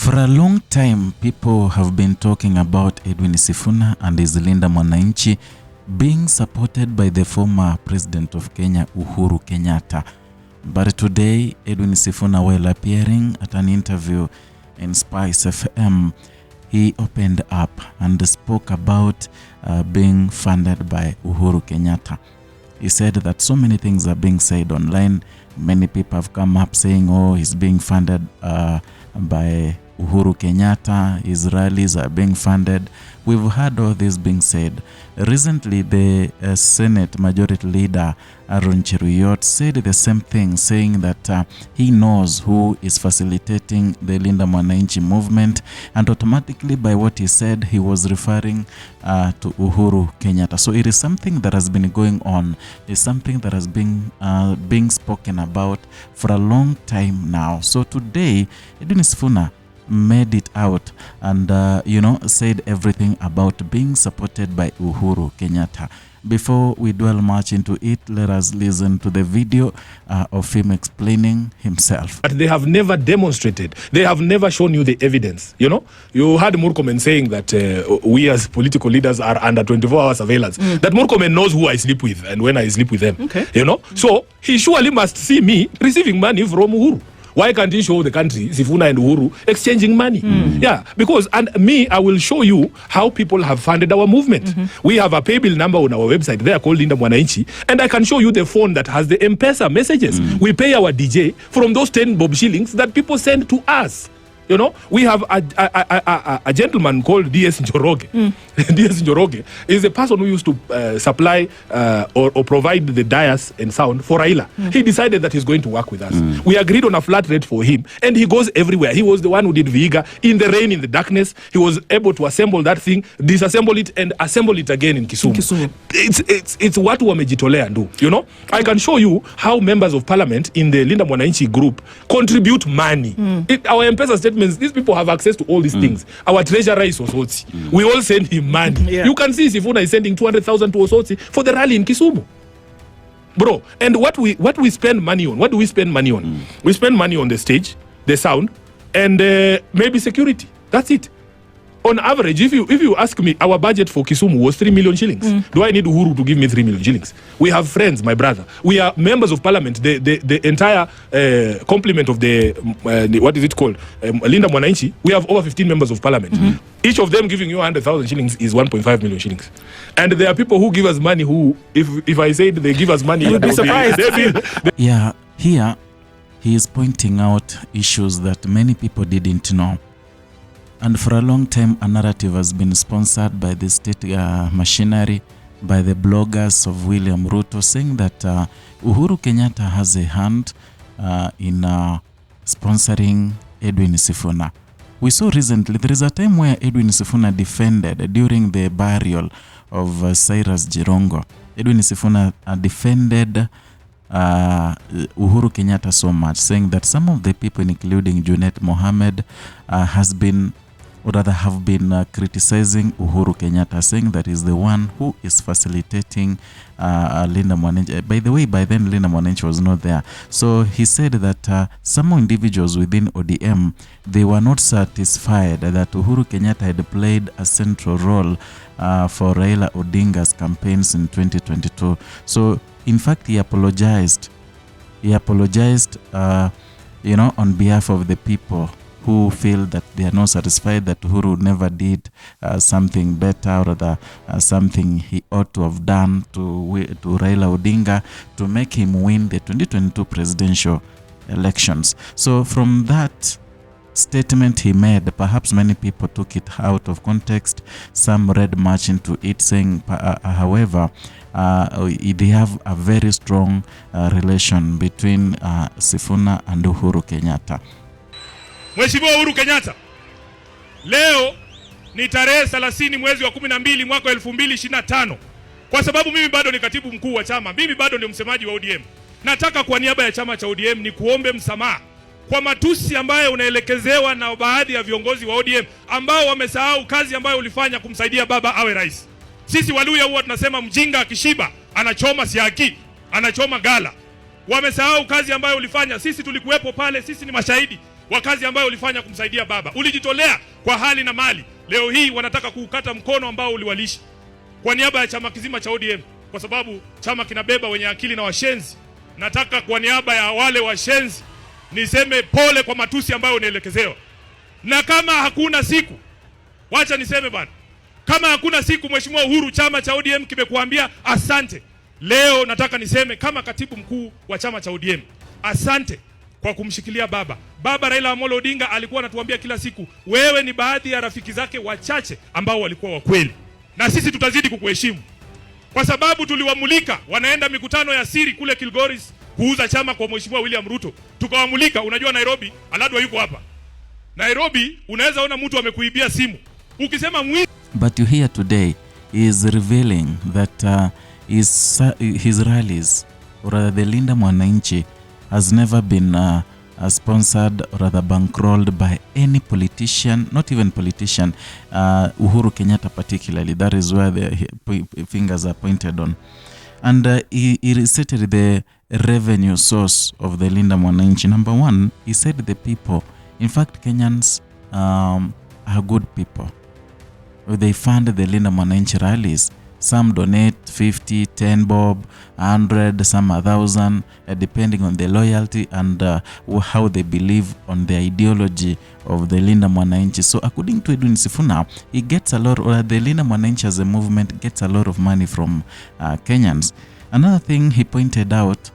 For a long time, people have been talking about Edwin Sifuna and his Linda Mwananchi being supported by the former president of Kenya, Uhuru Kenyatta. But today, Edwin Sifuna, while appearing at an interview in Spice FM, he opened up and spoke about being funded by Uhuru Kenyatta. He said that so many things are being said online. Many people have come up saying, oh, he's being funded by Uhuru Kenyatta, his rallies are being funded. We've heard all this being said. Recently, the Senate Majority Leader Aaron Cheruyot said the same thing, saying that he knows who is facilitating the Linda Mwananchi movement, and automatically by what he said, he was referring to Uhuru Kenyatta. So it is something that has been going on. It's something that has been being spoken about for a long time now. So today, Edwin Sifuna made it out and said everything about being supported by Uhuru Kenyatta. Before we dwell much into it, let us listen to the video of him explaining himself. But they have never demonstrated. They have never shown you the evidence. You heard Murkomen saying that we as political leaders are under 24-hour surveillance. That Murkomen knows who I sleep with and when I sleep with them. Okay. So he surely must see me receiving money from Uhuru. Why can't he show the country, Sifuna and Uhuru, exchanging money? Yeah, because, and me, I will show you how people have funded our movement. We have a pay bill number on our website. They are called Linda Mwananchi. And I can show you the phone that has the M-Pesa messages. We pay our DJ from those 10 bob shillings that people send to us. We have a gentleman called D.S. Njoroge. D.S. Njoroge is a person who used to supply or provide the dais and sound for Raila. He decided that he's going to work with us. We agreed on a flat rate for him, and he goes everywhere. He was the one who did Vihiga in the rain, in the darkness. He was able to assemble that thing, disassemble it, and assemble it again in Kisumu. It's what wamejitolea do. I can show you how members of parliament in the Linda Mwananchi group contribute money. Our M-Pesa statements, these people have access to all these things. Our treasurer is Osotsi. We all send him money. You can see Sifuna is sending 200,000 to Osotsi for the rally in Kisumu. Bro, and what we spend money on? What do we spend money on? We spend money on the stage, the sound, and maybe security. That's it. On average, if you ask me, our budget for Kisumu was 3 million shillings. Do I need Uhuru to give me 3 million shillings? We have friends, my brother. We are members of parliament. The entire complement of the, what is it called? Linda Mwananchi. We have over 15 members of parliament. Each of them giving you 100,000 shillings is 1.5 million shillings. And there are people who give us money who, if I said they give us money, you'll be surprised. Yeah, here he is pointing out issues that many people didn't know. And for a long time, a narrative has been sponsored by the state machinery, by the bloggers of William Ruto, saying that Uhuru Kenyatta has a hand in sponsoring Edwin Sifuna. We saw recently, there is a time where Edwin Sifuna defended during the burial of Cyrus Jirongo. Edwin Sifuna defended Uhuru Kenyatta so much, saying that some of the people, including Junet Mohammed, have been criticizing Uhuru Kenyatta, saying that he's the one who is facilitating Linda Mwananchi. By the way, by then Linda Mwananchi was not there. So he said that some individuals within ODM, they were not satisfied that Uhuru Kenyatta had played a central role for Raila Odinga's campaigns in 2022. So in fact, he apologized. He apologized, on behalf of the people who feel that they are not satisfied that Uhuru never did something better or something he ought to have done to Raila Odinga to make him win the 2022 presidential elections. So from that statement he made, perhaps many people took it out of context. Some read much into it, saying, however, they have a very strong relation between Sifuna and Uhuru Kenyatta. Mheshimiwa Uhuru Kenyatta, leo ni tarehe 30 mwezi wa 12 mwaka 2025. Kwa sababu mimi bado ni katibu mkuu wa chama, mimi bado ni msemaji wa ODM. Nataka kwa niaba ya chama cha ODM ni kuombe msamaha kwa matusi ambayo unaelekezewa na baadhi ya viongozi wa ODM ambao wamesahau kazi ambayo ulifanya kumsaidia baba awe rais. Sisi Waluya huwa tunasema mjinga akishiba anachoma siaki, anachoma gala. Wamesahau kazi ambayo ulifanya. Sisi tulikuwepo pale, sisi ni mashahidi. wa kazi ambayo ulifanya kumsaidia baba. Ulijitolea kwa hali na mali. Leo hii wanataka kuukata mkono ambao uliwalisha kwa niaba ya chama kizima cha ODM, kwa sababu chama kinabeba wenye akili na washenzi. Nataka kwa niaba ya wale washenzi niseme pole kwa matusi ambayo unaelekezewa. Na kama hakuna siku, wacha niseme bana, kama hakuna siku Mheshimiwa Uhuru, chama cha ODM kimekuambia asante. Leo nataka niseme kama katibu mkuu wa chama cha ODM, asante kwa kumshikilia baba. Baba Raila Amolo Odinga alikuwa anatuambia kila siku, wewe ni baadhi ya rafiki zake wachache ambao walikuwa wa kweli. Na sisi tutazidi kukuheshimu, kwa sababu tuliwamulika wanaenda mikutano ya siri kule Kilgoris kuuza chama kwa Mheshimiwa William Ruto. Tukawamulika, unajua Nairobi, Aladwa yuko hapa. Nairobi unaweza ona mtu amekuibia simu. Ukisema mwizi. But you hear today is revealing that his rallies, or rather the Linda Mwananchi, has never been sponsored or rather bankrolled by any politician, not even politician, Uhuru Kenyatta particularly. That is where the fingers are pointed on. And he restated the revenue source of the Linda Mwananchi. Number one, he said the people, in fact Kenyans are good people. They fund the Linda Mwananchi rallies. Some donate 50, 10 bob, 100, some 1,000, depending on the loyalty and how they believe on the ideology of the Linda Mwananchi. So according to Edwin Sifuna, he gets a lot, or the Linda Mwananchi as a movement gets a lot of money from Kenyans. Another thing he pointed out,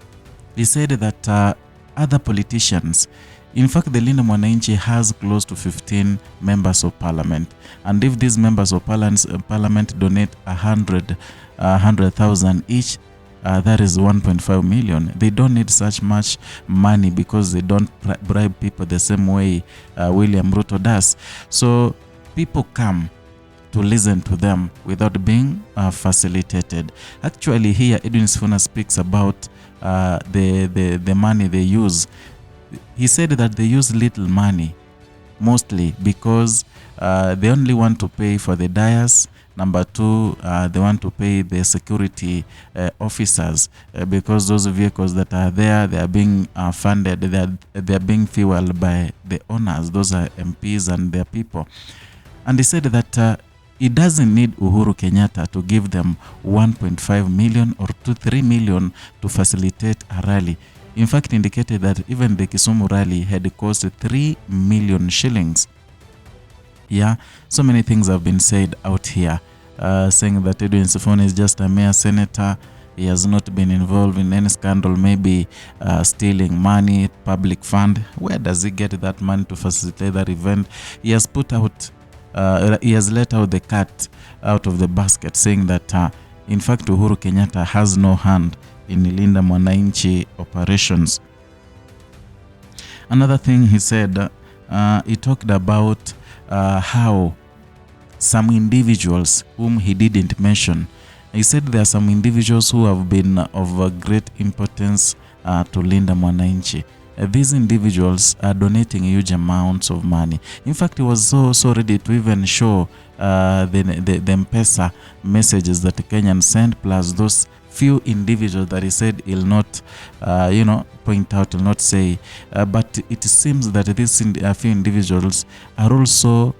he said that other politicians, in fact, the Linda Mwananchi has close to 15 members of parliament. And if these members of parliament donate 100,000 each, that is 1.5 million. They don't need such much money because they don't bribe people the same way William Ruto does. So people come to listen to them without being facilitated. Actually, here Edwin Sifuna speaks about the money they use. He said that they use little money, mostly because they only want to pay for the dais. Number two, they want to pay the security officers because those vehicles that are there, they are being funded, they are being fueled by the owners. Those are MPs and their people. And he said that it doesn't need Uhuru Kenyatta to give them 1.5 million or 3 million to facilitate a rally. In fact, indicated that even the Kisumu rally had cost 3 million shillings. Yeah, so many things have been said out here, saying that Edwin Sifuna is just a mere senator. He has not been involved in any scandal, maybe stealing money, public fund. Where does he get that money to facilitate that event? He has put out, he has let out the cat out of the basket, saying that in fact Uhuru Kenyatta has no hand in Linda Mwananchi operations. Another thing he said, he talked about how some individuals whom he didn't mention, he said there are some individuals who have been of great importance to Linda Mwananchi. These individuals are donating huge amounts of money. In fact, he was so ready to even show the M-Pesa messages that Kenyans sent, plus those few individuals that he said he'll not point out, will not say, but it seems that these few individuals are also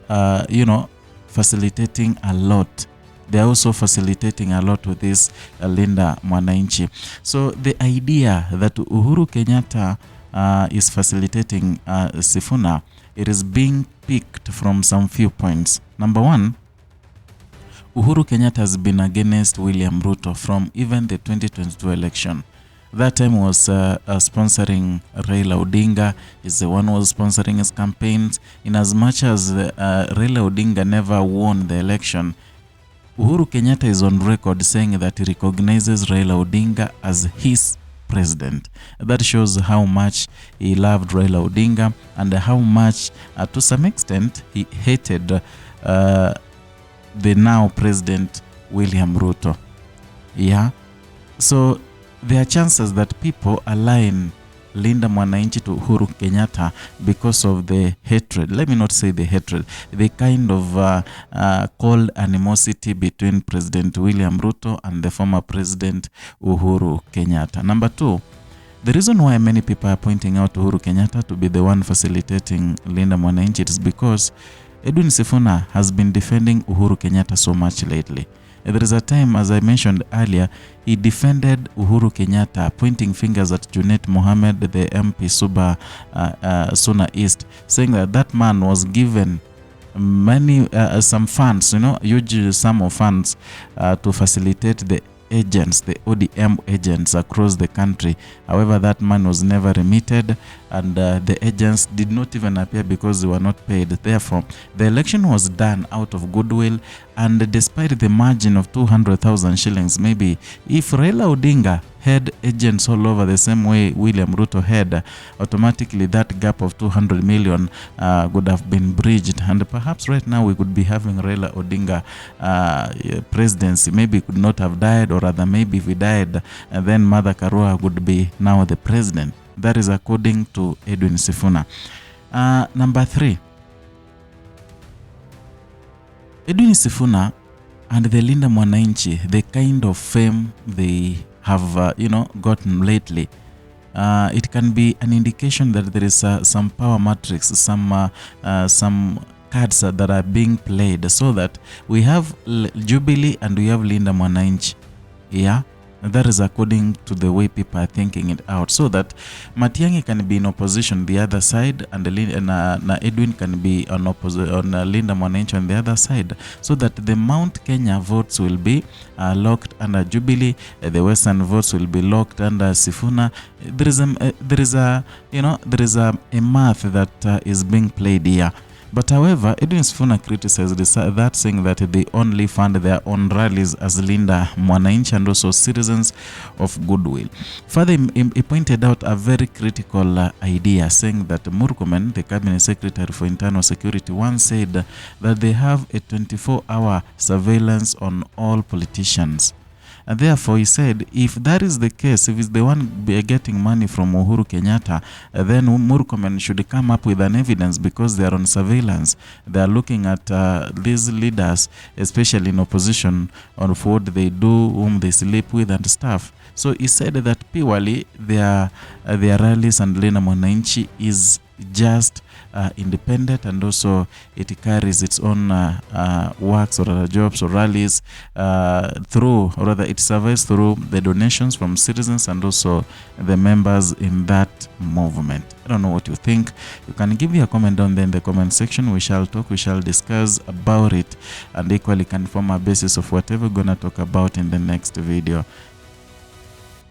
facilitating a lot. They are also facilitating a lot with this Linda Mwananchi. So the idea that Uhuru Kenyatta is facilitating Sifuna, it is being picked from some few points. Number one, Uhuru Kenyatta has been against William Ruto from even the 2022 election. That time was sponsoring Raila Odinga. Is the one who was sponsoring his campaigns. In as much as Raila Odinga never won the election, Uhuru Kenyatta is on record saying that he recognizes Raila Odinga as his president. That shows how much he loved Raila Odinga and how much, to some extent, he hated the now president William Ruto. Yeah, so there are chances that people align Linda Mwananchi to Uhuru Kenyatta because of the hatred. Let me not say the hatred, the kind of cold animosity between President William Ruto and the former president Uhuru Kenyatta. Number two, The reason why many people are pointing out Uhuru Kenyatta to be the one facilitating Linda Mwananchi is because Edwin Sifuna has been defending Uhuru Kenyatta so much lately. There is a time, as I mentioned earlier, he defended Uhuru Kenyatta, pointing fingers at Junet Mohammed, the MP Suna East, saying that that man was given many some funds, huge sum of funds to facilitate the agents, the ODM agents across the country. However, that man was never remitted, and the agents did not even appear because they were not paid. Therefore, the election was done out of goodwill, and despite the margin of 200,000 shillings, maybe if Raila Odinga had agents all over the same way William Ruto had, automatically that gap of 200 million would have been bridged, and perhaps right now we could be having Raila Odinga presidency. Maybe he could not have died, or rather maybe if he died, then Martha Karua would be now the president. That is according to Edwin Sifuna. Number 3, Edwin Sifuna and the Linda Mwananchi, the kind of fame they have gotten lately, it can be an indication that there is some power matrix, some cards that are being played, so that we have Jubilee and we have Linda Mwananchi. Yeah, that is according to the way people are thinking it out, so that Matiang'i can be in opposition the other side, and Edwin can be on Linda Mwananchi on the other side, so that the Mount Kenya votes will be locked under Jubilee, the Western votes will be locked under Sifuna. There is a math that is being played here. But however, Edwin Sifuna criticized that, saying that they only fund their own rallies as Linda Mwananchi and also citizens of goodwill. Further, he pointed out a very critical idea, saying that Murkomen, the cabinet secretary for internal security, once said that they have a 24-hour surveillance on all politicians. And therefore, he said, if that is the case, if it's the one getting money from Uhuru Kenyatta, then Murkomen should come up with an evidence, because they are on surveillance. They are looking at these leaders, especially in opposition, on what they do, whom they sleep with and stuff. So he said that purely their rallies and Linda Mwananchi is just independent, and also it carries its own works or jobs or rallies through, or rather it survives through the donations from citizens and also the members in that movement. I don't know what you think. You can give me a comment down there in the comment section. We shall talk, we shall discuss about it, and equally can form a basis of whatever we're gonna talk about in the next video.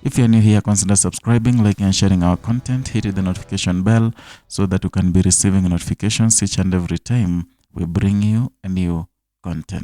If you're new here, consider subscribing, liking and sharing our content. Hit the notification bell so that you can be receiving notifications each and every time we bring you a new content.